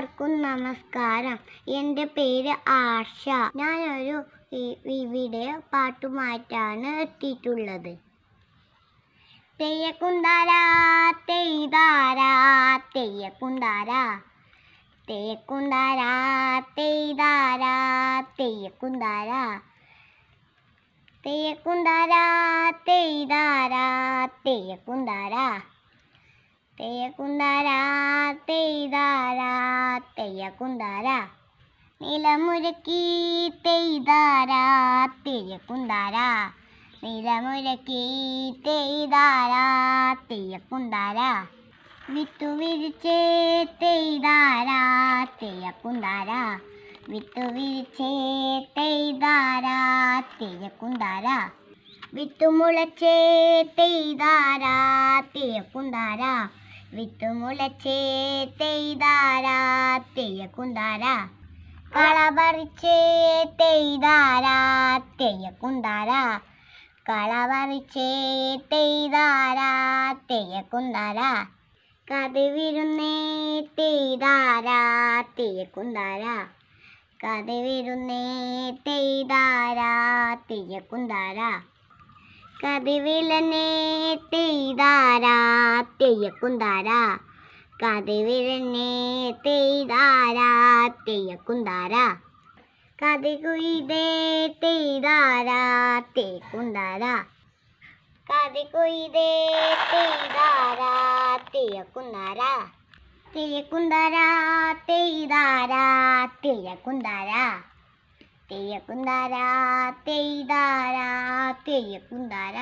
എല്ലാവർക്കും നമസ്കാരം. എൻ്റെ പേര് ആർഷ. ഞാനൊരു ഇവിടെ പാട്ടുമായിട്ടാണ് എത്തിയിട്ടുള്ളത്. തെയ്യക്കുന്താര തെയ്താര തെയ്യക്കുന്താര തെയ്യക്കുന്താര തെയ്താര തെയ്യക്കുന്താര തെയ്യക്കുന്താര തെയ്താര തെയ്യക്കുന്താര തെയ്യക്കുന്താര തെയ്താര തെയ്യക്കുന്താര നിലമുരക്കി തെയ്താര തെയ്യക്കുന്താര നിലമുരക്കി തെയ്താര തെയ്യക്കുന്താര വിത്തുവിരിച്ചേ തെയ്താര തെയ്യക്കുന്താര വിത്തുവിരിച്ചേ തെയ്താര തെയ്യക്കുന്താര വിത്തുമുളച്ചേ തെയ്താര തെയ്യക്കുന്താര വിത്തുമുളച്ചേ തെയ്താര തെയ്യക്കുന്താര കളപറിച്ചേ തെയ്താര തെയ്യക്കുന്താര കളപറിച്ചേ തെയ്താര തെയ്യക്കുന്താര കതിവിരുന്നേ തെയ്താര തെയ്യക്കുന്താര കതിവിരുന്നേ തെയ്താര തെയ്യക്കുന്താര കതിവിലനേ തെയ്താര തെയ്യക്കുന്താര കതിവിലനേ തെയ്താര തെയ്യക്കുന്താര കതികുയിതേ തെയ്താര തെയ്യക്കുന്താര കതികുയിതേ തെയ്താര തെയ്യക്കുന്താര തെയ്യക്കുന്താര തെയ്താര തെയ്യക്കുന്താര തെയ്യക്കുന്താര തെയ്താര തെയ്യക്കുന്താര